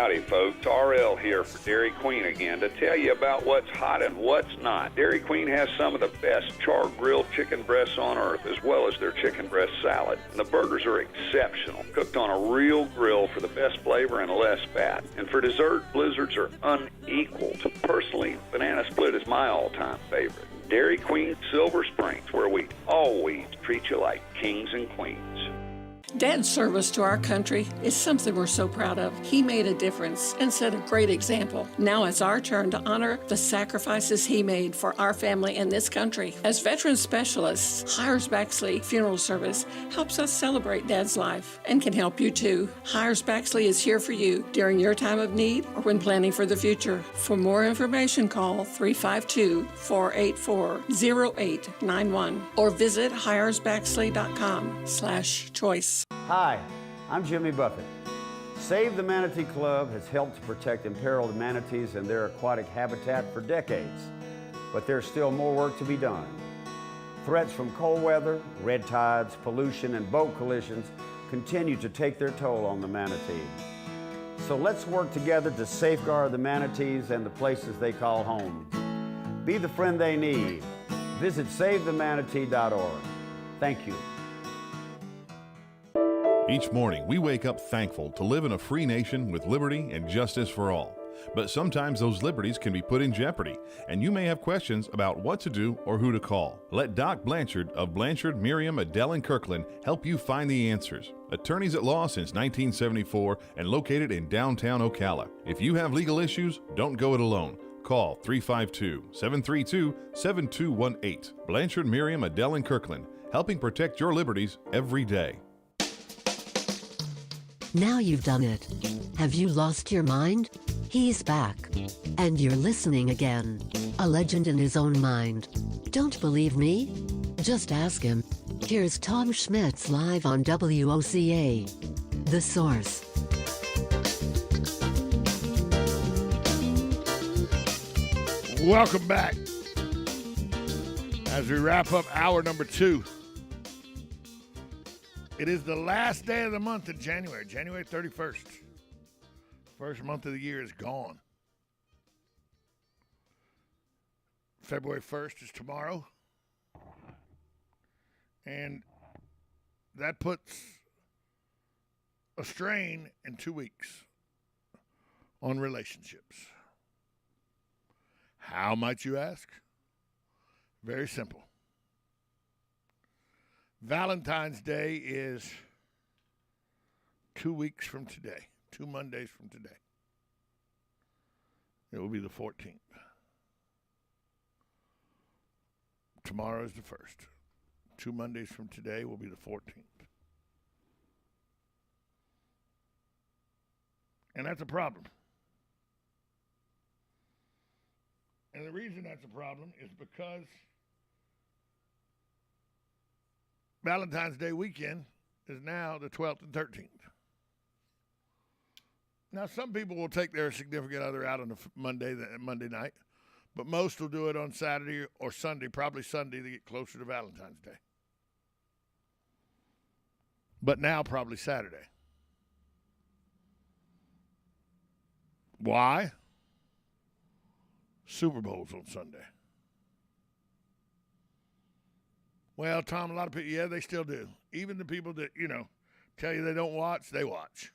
Howdy, folks. RL here for Dairy Queen again to tell you about what's hot and what's not. Dairy Queen has some of the best char-grilled chicken breasts on earth, as well as their chicken breast salad. And the burgers are exceptional, cooked on a real grill for the best flavor and less fat. And for dessert, blizzards are unequaled. Personally, banana split is my all-time favorite. Dairy Queen Silver Springs, where we always treat you like kings and queens. Dad's service to our country is something we're so proud of. He made a difference and set a great example. Now it's our turn to honor the sacrifices he made for our family and this country. As veteran specialists, Hires-Baxley Funeral Service helps us celebrate Dad's life and can help you too. Hires-Baxley is here for you during your time of need or when planning for the future. For more information, call 352-484-0891 or visit hiresbaxley.com/choice. Hi, I'm Jimmy Buffett. Save the Manatee Club has helped to protect imperiled manatees and their aquatic habitat for decades, but there's still more work to be done. Threats from cold weather, red tides, pollution, and boat collisions continue to take their toll on the manatee. So let's work together to safeguard the manatees and the places they call home. Be the friend they need. Visit SaveTheManatee.org. Thank you. Each morning, we wake up thankful to live in a free nation with liberty and justice for all. But sometimes those liberties can be put in jeopardy, and you may have questions about what to do or who to call. Let Doc Blanchard of Blanchard, Miriam, Adele, and Kirkland help you find the answers. Attorneys at law since 1974 and located in downtown Ocala. If you have legal issues, don't go it alone. Call 352-732-7218. Blanchard, Miriam, Adele, and Kirkland, helping protect your liberties every day. Now you've done it. Have you lost your mind? He's back. And you're listening again. A legend in his own mind. Don't believe me? Just ask him. Here's Tom Schmitz live on WOCA. The Source. Welcome back. As we wrap up hour number 2. It is the last day of the month of January, January 31st. First month of the year is gone. February 1st is tomorrow. And that puts a strain in 2 weeks on relationships. How might you ask? Very simple. Valentine's Day is 2 weeks from today, 2 Mondays from today. It will be the 14th. Tomorrow is the 1st. 2 Mondays from today will be the 14th. And that's a problem. And the reason that's a problem is because Valentine's Day weekend is now the 12th and 13th. Now, some people will take their significant other out on a Monday night, but most will do it on Saturday or Sunday, probably Sunday to get closer to Valentine's Day. But now probably Saturday. Why? Super Bowl's on Sunday. Well, Tom, a lot of people, yeah, they still do. Even the people that, tell you they don't watch, they watch.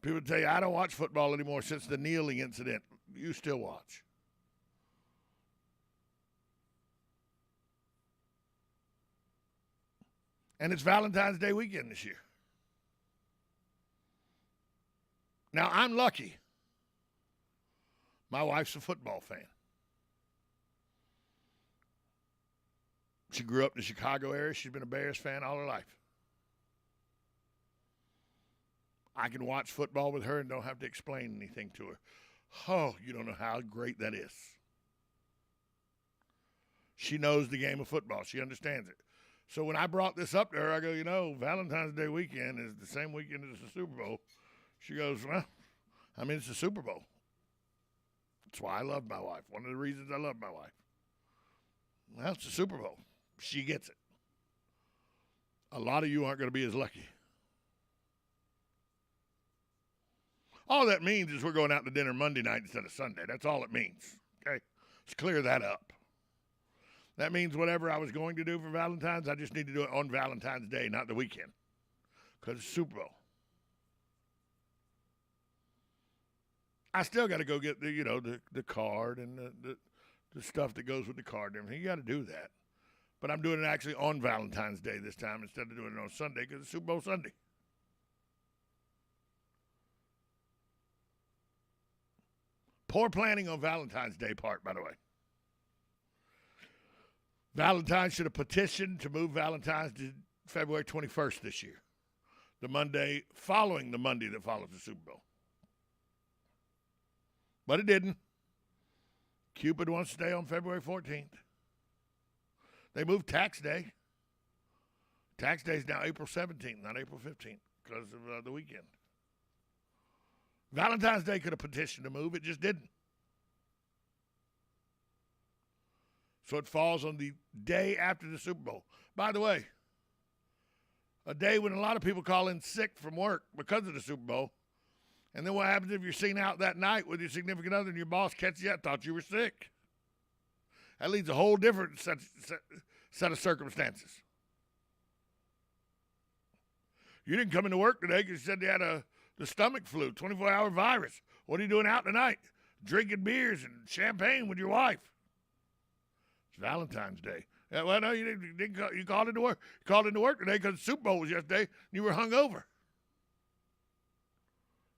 People tell you, I don't watch football anymore since the kneeling incident. You still watch. And it's Valentine's Day weekend this year. Now, I'm lucky. My wife's a football fan. She grew up in the Chicago area. She's been a Bears fan all her life. I can watch football with her and don't have to explain anything to her. Oh, you don't know how great that is. She knows the game of football. She understands it. So when I brought this up to her, I go, Valentine's Day weekend is the same weekend as the Super Bowl. She goes, well, it's the Super Bowl. That's why I love my wife. One of the reasons I love my wife. Well, it's the Super Bowl. She gets it. A lot of you aren't going to be as lucky. All that means is we're going out to dinner Monday night instead of Sunday. That's all it means. Okay? Let's clear that up. That means whatever I was going to do for Valentine's, I just need to do it on Valentine's Day, not the weekend, because it's Super Bowl. I still got to go get the card and the stuff that goes with the card and everything. You got to do that. But I'm doing it actually on Valentine's Day this time instead of doing it on Sunday because it's Super Bowl Sunday. Poor planning on Valentine's Day part, by the way. Valentine's should have petitioned to move Valentine's to February 21st this year, the Monday following the Monday that follows the Super Bowl. But it didn't. Cupid wants to stay on February 14th. They moved Tax Day. Tax Day is now April 17th, not April 15th, because of the weekend. Valentine's Day could have petitioned to move. It just didn't. So it falls on the day after the Super Bowl. By the way, a day when a lot of people call in sick from work because of the Super Bowl. And then what happens if you're seen out that night with your significant other and your boss catches you? I thought you were sick. That leads a whole different set of circumstances. You didn't come into work today because you said you had the stomach flu, 24-hour virus. What are you doing out tonight? Drinking beers and champagne with your wife. It's Valentine's Day. Yeah, well, no, you didn't call, you called into work. You called into work today because the Super Bowl was yesterday and you were hungover.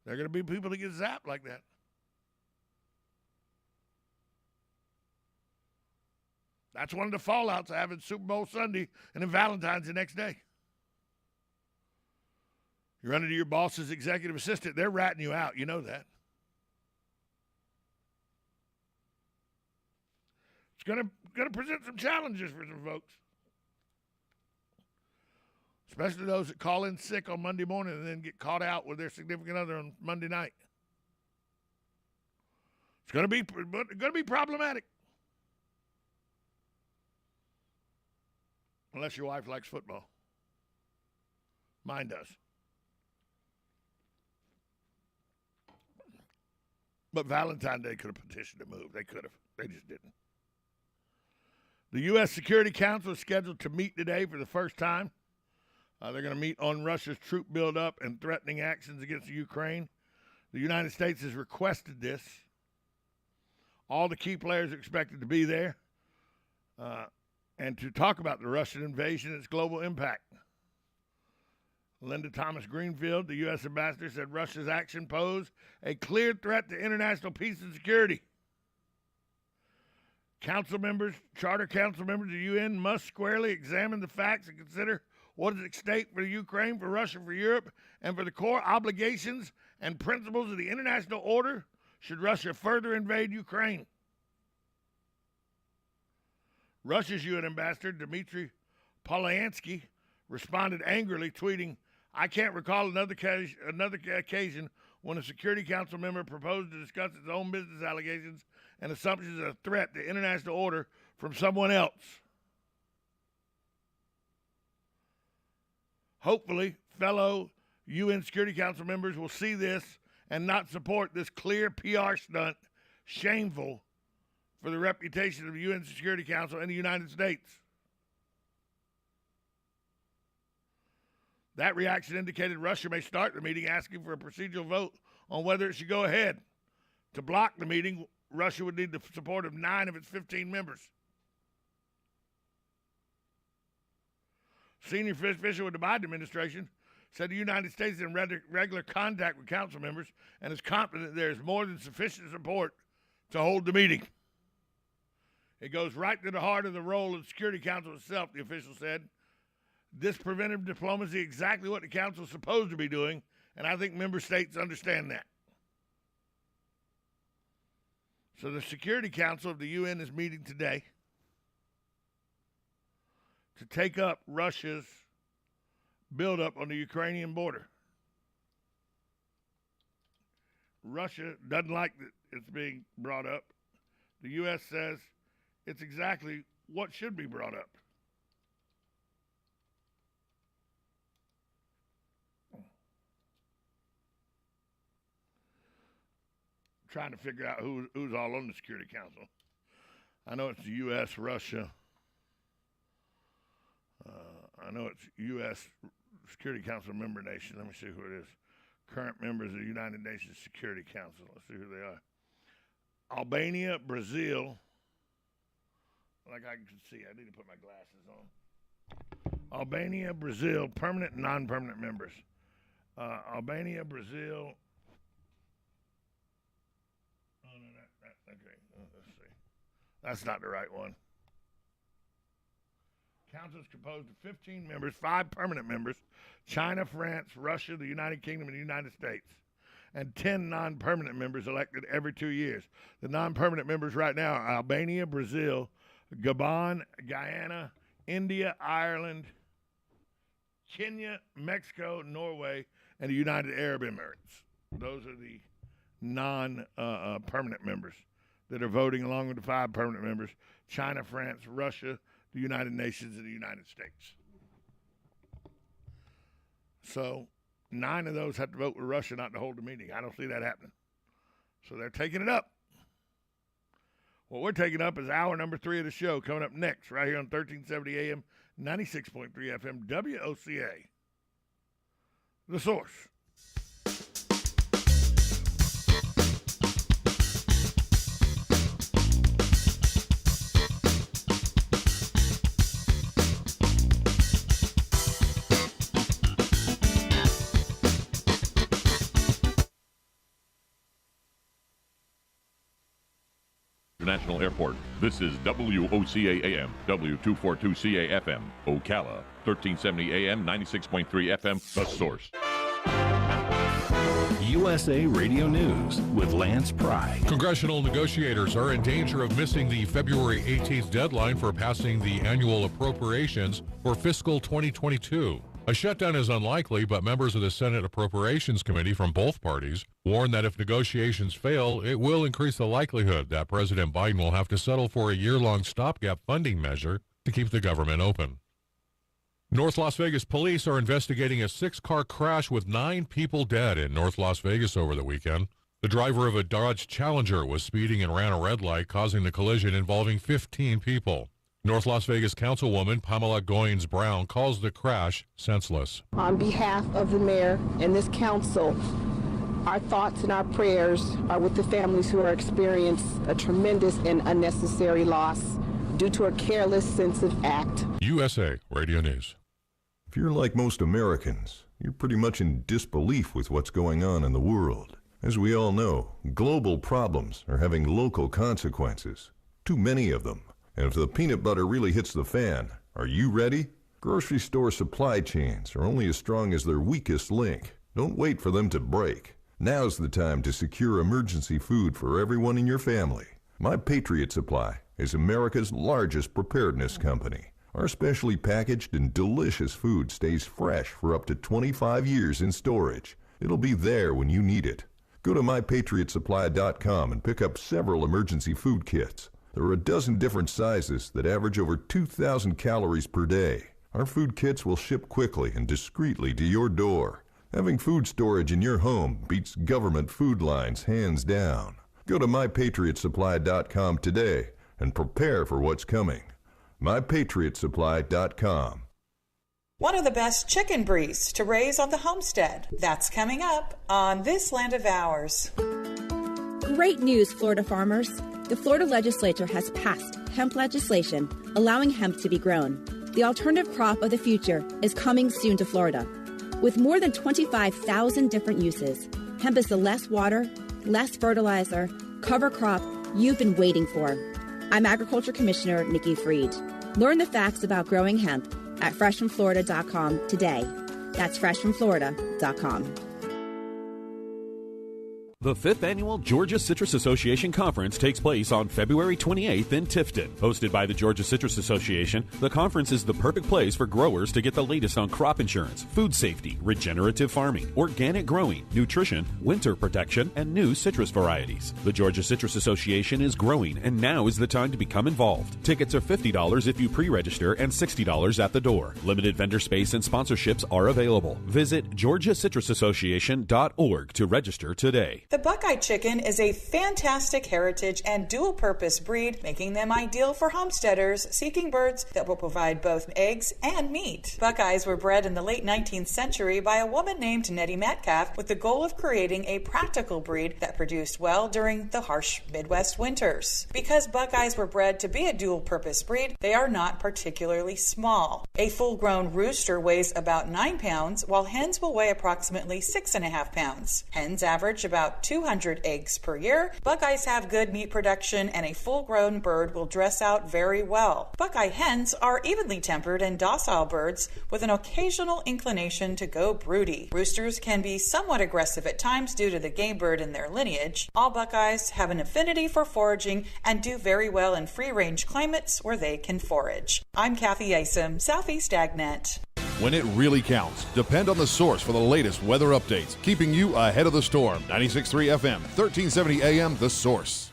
There are going to be people that get zapped like that. That's one of the fallouts of having Super Bowl Sunday and then Valentine's the next day. You're under your boss's executive assistant. They're ratting you out. You know that. It's going to present some challenges for some folks. Especially those that call in sick on Monday morning and then get caught out with their significant other on Monday night. It's going to be problematic. Unless your wife likes football. Mine does. But Valentine's Day could have petitioned to move. They could have. They just didn't. The U.S. Security Council is scheduled to meet today for the first time. They're going to meet on Russia's troop buildup and threatening actions against Ukraine. The United States has requested this. All the key players are expected to be there and to talk about the Russian invasion and its global impact. Linda Thomas Greenfield, the U.S. ambassador, said Russia's action posed a clear threat to international peace and security. Charter council members of the UN must squarely examine the facts and consider what is at stake for Ukraine, for Russia, for Europe, and for the core obligations and principles of the international order should Russia further invade Ukraine. Russia's UN ambassador, Dmitry Polyansky, responded angrily, tweeting, "I can't recall another occasion when a Security Council member proposed to discuss its own business allegations and assumptions of a threat to international order from someone else." Hopefully, fellow UN Security Council members will see this and not support this clear PR stunt, shameful for the reputation of the UN Security Council and the United States. That reaction indicated Russia may start the meeting asking for a procedural vote on whether it should go ahead. To block the meeting, Russia would need the support of 9 of its 15 members. Senior official with the Biden administration said the United States is in regular contact with council members and is confident there is more than sufficient support to hold the meeting. It goes right to the heart of the role of the Security Council itself, the official said. This preventive diplomacy is exactly what the council is supposed to be doing, and I think member states understand that. So the Security Council of the UN is meeting today to take up Russia's buildup on the Ukrainian border. Russia doesn't like that it's being brought up. The U.S. says it's exactly what should be brought up. trying to figure out who's all on the Security Council. I know it's the U.S., Russia. I know it's U.S. Security Council member nation. Let me see who it is. Current members of the United Nations Security Council. Let's see who they are. Albania, Brazil. Like I can see, I need to put my glasses on. Albania, Brazil, permanent and non-permanent members. Albania, Brazil. Oh, no, okay. Let's see. That's not the right one. Council is composed of 15 members, 5 permanent members, China, France, Russia, the United Kingdom, and the United States, and 10 non-permanent members elected every 2 years. The non-permanent members right now are Albania, Brazil, Gabon, Guyana, India, Ireland, Kenya, Mexico, Norway, and the United Arab Emirates. Those are the non-permanent members that are voting along with the 5 permanent members, China, France, Russia, the United Nations, and the United States. So 9 of those have to vote with Russia not to hold the meeting. I don't see that happening. So they're taking it up. What we're taking up is hour number 3 of the show, coming up next, right here on 1370 AM, 96.3 FM, WOCA. The Source. International Airport. This is WOCA AM, W242CA FM, Ocala, 1370 AM, 96.3 FM, The Source. USA Radio News with Lance Pry. Congressional negotiators are in danger of missing the February 18th deadline for passing the annual appropriations for fiscal 2022. A shutdown is unlikely, but members of the Senate Appropriations Committee from both parties warn that if negotiations fail, it will increase the likelihood that President Biden will have to settle for a year-long stopgap funding measure to keep the government open. North Las Vegas police are investigating a 6-car crash with 9 people dead in North Las Vegas over the weekend. The driver of a Dodge Challenger was speeding and ran a red light, causing the collision involving 15 people. North Las Vegas Councilwoman Pamela Goins-Brown calls the crash senseless. On behalf of the mayor and this council, our thoughts and our prayers are with the families who are experiencing a tremendous and unnecessary loss due to a careless, senseless act. USA Radio News. If you're like most Americans, you're pretty much in disbelief with what's going on in the world. As we all know, global problems are having local consequences. Too many of them. And if the peanut butter really hits the fan, are you ready? Grocery store supply chains are only as strong as their weakest link. Don't wait for them to break. Now's the time to secure emergency food for everyone in your family. My Patriot Supply is America's largest preparedness company. Our specially packaged and delicious food stays fresh for up to 25 years in storage. It'll be there when you need it. Go to mypatriotsupply.com and pick up several emergency food kits. There are a dozen different sizes that average over 2,000 calories per day. Our food kits will ship quickly and discreetly to your door. Having food storage in your home beats government food lines hands down. Go to mypatriotsupply.com today and prepare for what's coming. mypatriotsupply.com. One of the best chicken breeds to raise on the homestead. That's coming up on This Land of Ours. Great news, Florida farmers. The Florida legislature has passed hemp legislation allowing hemp to be grown. The alternative crop of the future is coming soon to Florida. With more than 25,000 different uses, hemp is the less water, less fertilizer, cover crop you've been waiting for. I'm Agriculture Commissioner Nikki Fried. Learn the facts about growing hemp at freshfromflorida.com today. That's freshfromflorida.com. The 5th Annual Georgia Citrus Association Conference takes place on February 28th in Tifton. Hosted by the Georgia Citrus Association, the conference is the perfect place for growers to get the latest on crop insurance, food safety, regenerative farming, organic growing, nutrition, winter protection, and new citrus varieties. The Georgia Citrus Association is growing, and now is the time to become involved. Tickets are $50 if you pre-register and $60 at the door. Limited vendor space and sponsorships are available. Visit georgiacitrusassociation.org to register today. The Buckeye chicken is a fantastic heritage and dual-purpose breed, making them ideal for homesteaders seeking birds that will provide both eggs and meat. Buckeyes were bred in the late 19th century by a woman named Nettie Metcalf with the goal of creating a practical breed that produced well during the harsh Midwest winters. Because Buckeyes were bred to be a dual-purpose breed, they are not particularly small. A full-grown rooster weighs about 9 pounds, while hens will weigh approximately 6.5 pounds. Hens average about 200 eggs per year. Buckeyes have good meat production, and a full-grown bird will dress out very well. Buckeye hens are evenly tempered and docile birds with an occasional inclination to go broody. Roosters can be somewhat aggressive at times due to the game bird in their lineage. All Buckeyes have an affinity for foraging and do very well in free-range climates where they can forage. I'm Kathy Isom, Southeast AgNet. When it really counts, depend on the source for the latest weather updates, keeping you ahead of the storm. 96.3 FM, 1370 AM, The Source.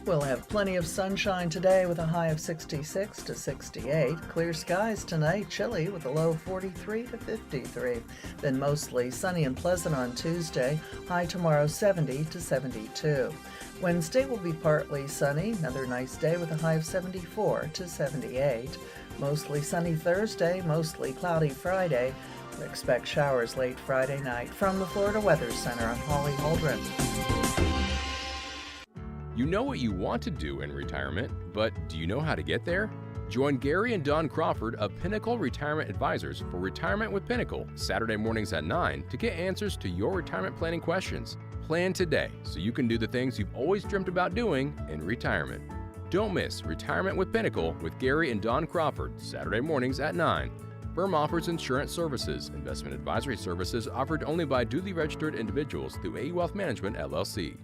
We'll have plenty of sunshine today with a high of 66 to 68. Clear skies tonight, chilly with a low of 43 to 53. Then mostly sunny and pleasant on Tuesday, high tomorrow 70 to 72. Wednesday will be partly sunny, another nice day with a high of 74 to 78. Mostly sunny Thursday, mostly cloudy Friday. We expect showers late Friday night. From the Florida Weather Center, I'm Holly Holdren. You know what you want to do in retirement, but do you know how to get there? Join Gary and Don Crawford of Pinnacle Retirement Advisors for Retirement with Pinnacle, Saturday mornings at 9 to get answers to your retirement planning questions. Plan today so you can do the things you've always dreamt about doing in retirement. Don't miss Retirement with Pinnacle with Gary and Don Crawford, Saturday mornings at 9. Firm offers insurance services. Investment advisory services offered only by duly registered individuals through AE Wealth Management, LLC.